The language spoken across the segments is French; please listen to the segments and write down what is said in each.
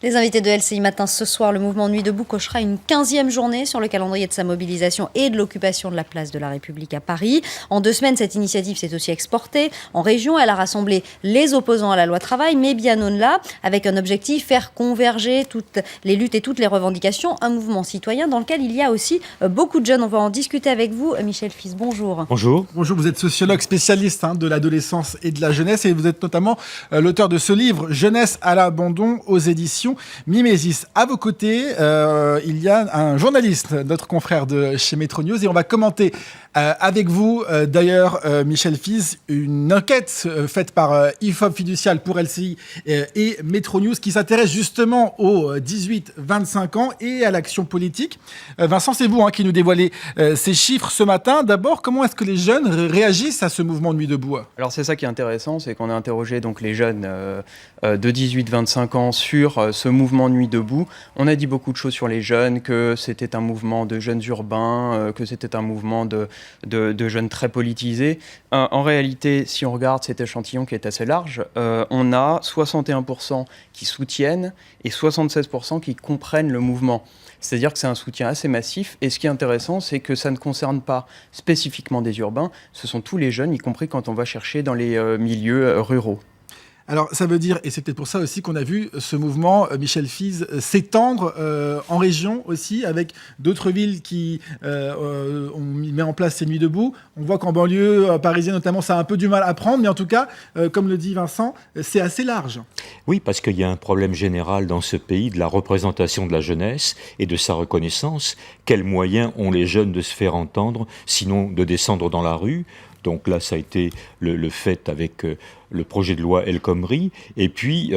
Les invités de LCI Matin ce soir, le mouvement Nuit debout cochera une 15e journée sur le calendrier de sa mobilisation et de l'occupation de la place de la République à Paris. En 2 semaines, cette initiative s'est aussi exportée. En région, elle a rassemblé les opposants à la loi travail, mais bien au-delà, avec un objectif, faire converger toutes les luttes et toutes les revendications. Un mouvement citoyen dans lequel il y a aussi beaucoup de jeunes. On va en discuter avec vous. Michel Fils, bonjour. Bonjour. Bonjour, vous êtes sociologue spécialiste de l'adolescence et de la jeunesse et vous êtes notamment l'auteur de ce livre « Jeunesse à l'abandon » aux éditions Mimesis. À vos côtés, il y a un journaliste, notre confrère de chez Métro News, et on va commenter avec vous, d'ailleurs, Michel Fils, une enquête faite par IFOP Fiducial pour LCI et Métro News qui s'intéresse justement aux 18-25 ans et à l'action politique. Vincent, c'est vous qui nous dévoilez ces chiffres ce matin. D'abord, comment est-ce que les jeunes réagissent à ce mouvement Nuit debout ? Alors c'est ça qui est intéressant, c'est qu'on a interrogé donc les jeunes de 18-25 ans sur ce mouvement Nuit debout. On a dit beaucoup de choses sur les jeunes, que c'était un mouvement de jeunes urbains, que c'était un mouvement de jeunes très politisés. En réalité, si on regarde cet échantillon qui est assez large, on a 61% qui soutiennent et 76% qui comprennent le mouvement. C'est-à-dire que c'est un soutien assez massif. Et ce qui est intéressant, c'est que ça ne concerne pas spécifiquement des urbains. Ce sont tous les jeunes, y compris quand on va chercher dans les milieux ruraux. Alors, ça veut dire, et c'est peut-être pour ça aussi qu'on a vu ce mouvement, Michel Fils, s'étendre en région aussi, avec d'autres villes qui ont mis en place ces nuits debout. On voit qu'en banlieue parisienne notamment, ça a un peu du mal à prendre, mais en tout cas, comme le dit Vincent, c'est assez large. Oui, parce qu'il y a un problème général dans ce pays de la représentation de la jeunesse et de sa reconnaissance. Quels moyens ont les jeunes de se faire entendre, sinon de descendre dans la rue ? Donc là, ça a été le fait avec le projet de loi El Khomri. Et puis,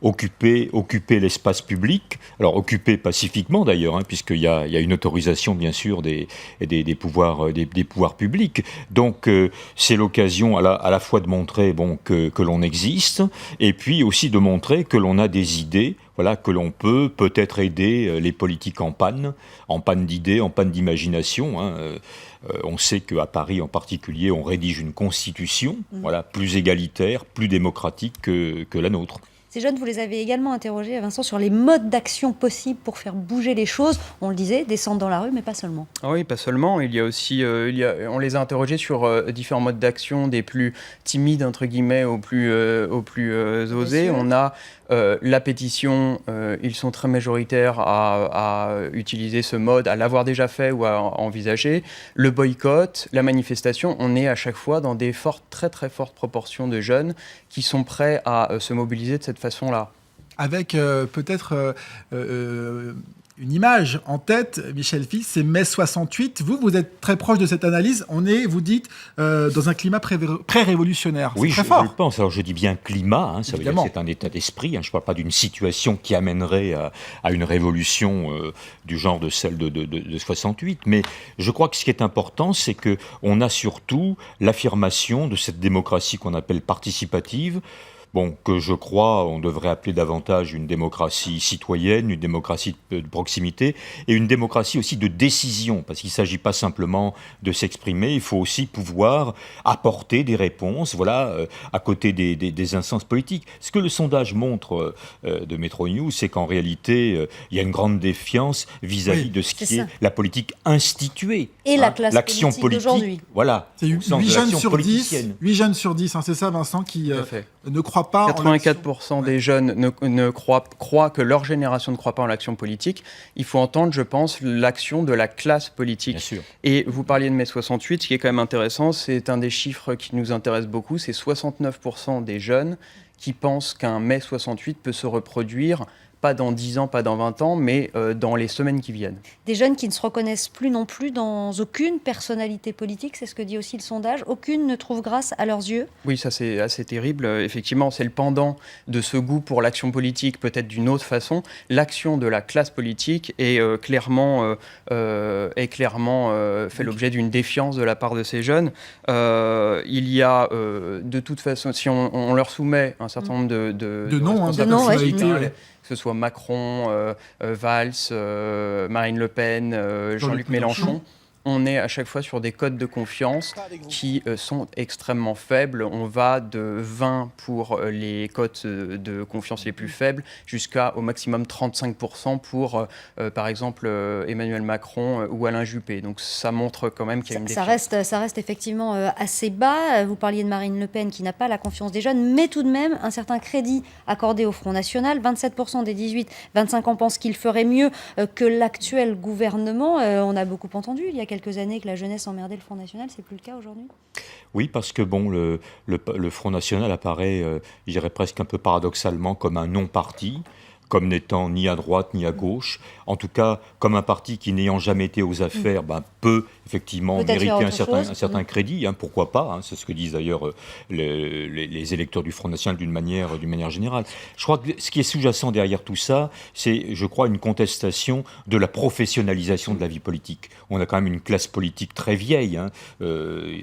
occuper l'espace public. Alors, occuper pacifiquement d'ailleurs, puisqu'il y a une autorisation, bien sûr, des pouvoirs publics. Donc, c'est l'occasion à la fois de montrer que l'on existe, et puis aussi de montrer que l'on a des idées, que l'on peut-être aider les politiques en panne d'idées, en panne d'imagination. On sait qu'à Paris en particulier, on rédige une constitution plus égalitaire, plus démocratique que la nôtre. Ces jeunes, vous les avez également interrogés, Vincent, sur les modes d'action possibles pour faire bouger les choses. On le disait, descendre dans la rue, mais pas seulement. Oui, pas seulement. Il y a aussi, on les a interrogés sur différents modes d'action, des plus timides, entre guillemets, aux plus osés. On a la pétition, ils sont très majoritaires à utiliser ce mode, à l'avoir déjà fait ou à envisager. Le boycott, la manifestation, on est à chaque fois dans des très très fortes proportions de jeunes qui sont prêts à se mobiliser de cette façon-là. Avec peut-être une image en tête, Michel Fils, c'est mai 68. Vous êtes très proche de cette analyse. On est, vous dites, dans un climat pré-révolutionnaire. Oui, c'est très fort. Je le pense. Alors, je dis bien climat. Ça veut dire que c'est un état d'esprit. Je ne parle pas d'une situation qui amènerait à une révolution du genre de celle de 68. Mais je crois que ce qui est important, c'est qu'on a surtout l'affirmation de cette démocratie qu'on appelle participative, que je crois on devrait appeler davantage une démocratie citoyenne, une démocratie de proximité et une démocratie aussi de décision, parce qu'il ne s'agit pas simplement de s'exprimer, il faut aussi pouvoir apporter des réponses, à côté des instances politiques. Ce que le sondage montre de Métro News, c'est qu'en réalité, il y a une grande défiance vis-à-vis de ce qui est la politique instituée. Et la classe l'action politique d'aujourd'hui. Voilà. C'est 8 jeunes sur 10, c'est ça Vincent, qui ne croient pas 84% des jeunes ne croient que leur génération ne croit pas en l'action politique. Il faut entendre, je pense, l'action de la classe politique. Bien sûr. Et vous parliez de mai 68, ce qui est quand même intéressant, c'est un des chiffres qui nous intéresse beaucoup, c'est 69% des jeunes qui pensent qu'un mai 68 peut se reproduire, pas dans 10 ans, pas dans 20 ans, mais dans les semaines qui viennent. Des jeunes qui ne se reconnaissent plus non plus dans aucune personnalité politique, c'est ce que dit aussi le sondage. Aucune ne trouve grâce à leurs yeux. Oui, ça c'est assez terrible. Effectivement, c'est le pendant de ce goût pour l'action politique, peut-être d'une autre façon. L'action de la classe politique est clairement fait l'objet d'une défiance de la part de ces jeunes. Il y a de toute façon, si on leur soumet un certain nombre de noms, que ce soit Macron, Valls, Marine Le Pen, Jean-Luc Mélenchon. on est à chaque fois sur des cotes de confiance qui sont extrêmement faibles. On va de 20 pour les cotes de confiance les plus faibles jusqu'à au maximum 35% pour, par exemple, Emmanuel Macron ou Alain Juppé. Donc ça montre quand même qu'il y a une défiance. Ça reste effectivement assez bas. Vous parliez de Marine Le Pen qui n'a pas la confiance des jeunes, mais tout de même un certain crédit accordé au Front National. 27% des 18-25 ans pensent qu'il ferait mieux que l'actuel gouvernement. On a beaucoup entendu il y a quelques années que la jeunesse emmerdait le Front National. C'est plus le cas aujourd'hui ? Oui, parce que bon, le Front National apparaît, je dirais presque un peu paradoxalement, comme un non-parti, comme n'étant ni à droite ni à gauche, en tout cas comme un parti qui n'ayant jamais été aux affaires peut effectivement peut-être mériter un certain crédit, pourquoi pas, c'est ce que disent d'ailleurs les électeurs du Front National d'une manière générale. Je crois que ce qui est sous-jacent derrière tout ça, c'est, je crois, une contestation de la professionnalisation de la vie politique. On a quand même une classe politique très vieille,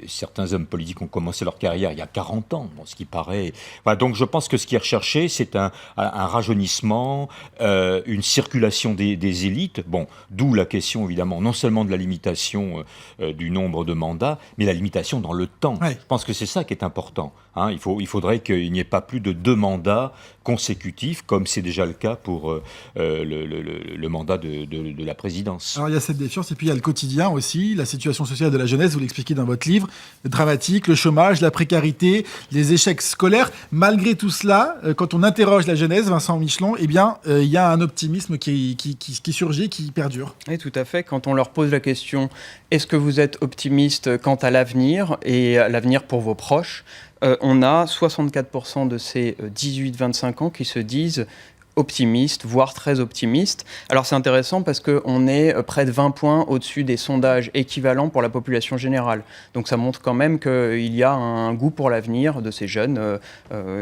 certains hommes politiques ont commencé leur carrière il y a 40 ans, ce qui paraît... Voilà, donc je pense que ce qui est recherché, c'est un rajeunissement, une circulation des élites, d'où la question évidemment non seulement de la limitation du nombre de mandats, mais la limitation dans le temps. Ouais. Je pense que c'est ça qui est important. Il faudrait qu'il n'y ait pas plus de 2 mandats consécutifs, comme c'est déjà le cas pour le mandat de la présidence. Alors il y a cette défiance, et puis il y a le quotidien aussi, la situation sociale de la jeunesse, vous l'expliquez dans votre livre, dramatique, le chômage, la précarité, les échecs scolaires. Malgré tout cela, quand on interroge la jeunesse, Vincent Michelon, il y a un optimisme qui surgit, qui perdure. Oui, tout à fait. Quand on leur pose la question, est-ce que vous êtes optimiste quant à l'avenir et à l'avenir pour vos proches, on a 64% de ces 18-25 ans qui se disent optimistes, voire très optimistes. Alors c'est intéressant parce qu'on est près de 20 points au-dessus des sondages équivalents pour la population générale. Donc ça montre quand même qu'il y a un goût pour l'avenir de ces jeunes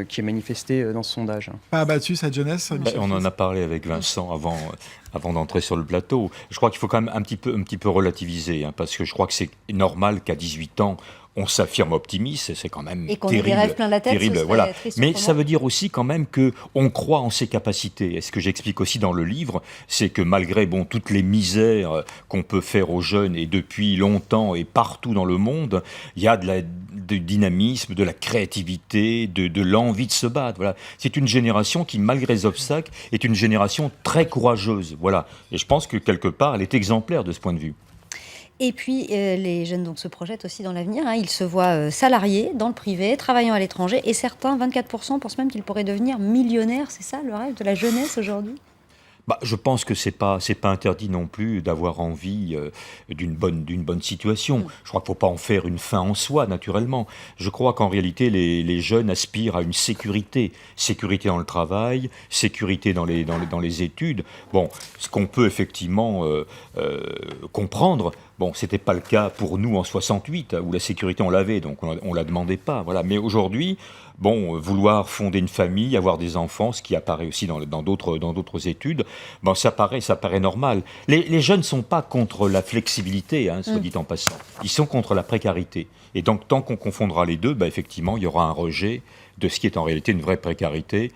qui est manifesté dans ce sondage. Pas abattu cette jeunesse, on en a parlé avec Vincent avant d'entrer sur le plateau. Je crois qu'il faut quand même un petit peu relativiser, parce que je crois que c'est normal qu'à 18 ans, on s'affirme optimiste, c'est quand même terrible. Et qu'on ait des rêves plein la tête, terrible, voilà. Mais ça veut dire aussi quand même qu'on croit en ses capacités. Et ce que j'explique aussi dans le livre, c'est que malgré toutes les misères qu'on peut faire aux jeunes, et depuis longtemps et partout dans le monde, il y a du dynamisme, de la créativité, de l'envie de se battre. Voilà. C'est une génération qui, malgré les obstacles, est une génération très courageuse. Voilà. Et je pense que quelque part, elle est exemplaire de ce point de vue. Et puis, les jeunes se projettent aussi dans l'avenir. Ils se voient salariés dans le privé, travaillant à l'étranger. Et certains, 24%, pensent même qu'ils pourraient devenir millionnaires. C'est ça le rêve de la jeunesse aujourd'hui ? Je pense que c'est pas interdit non plus d'avoir envie d'une bonne situation. Je crois qu'il ne faut pas en faire une fin en soi, naturellement. Je crois qu'en réalité, les jeunes aspirent à une sécurité dans le travail, sécurité dans les études. Ce qu'on peut effectivement comprendre. C'était pas le cas pour nous en 68, où la sécurité on l'avait, donc on la demandait pas. Voilà. Mais aujourd'hui, vouloir fonder une famille, avoir des enfants, ce qui apparaît aussi dans d'autres études, ça paraît normal. Les jeunes ne sont pas contre la flexibilité, soit dit en passant. Ils sont contre la précarité. Et donc, tant qu'on confondra les deux, effectivement, il y aura un rejet de ce qui est en réalité une vraie précarité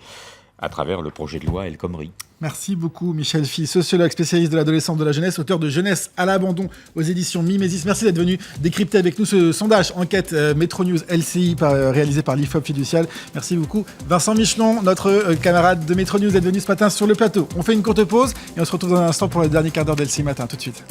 à travers le projet de loi El Khomri. Merci beaucoup Michel Fils, sociologue spécialiste de l'adolescence, de la jeunesse, auteur de Jeunesse à l'abandon aux éditions Mimesis. Merci d'être venu décrypter avec nous ce sondage enquête Métro News LCI réalisé par l'IFOP Fiducial. Merci beaucoup Vincent Michelon, notre camarade de Métro News, d'être venu ce matin sur le plateau. On fait une courte pause et on se retrouve dans un instant pour le dernier quart d'heure d'LCI Matin. Tout de suite.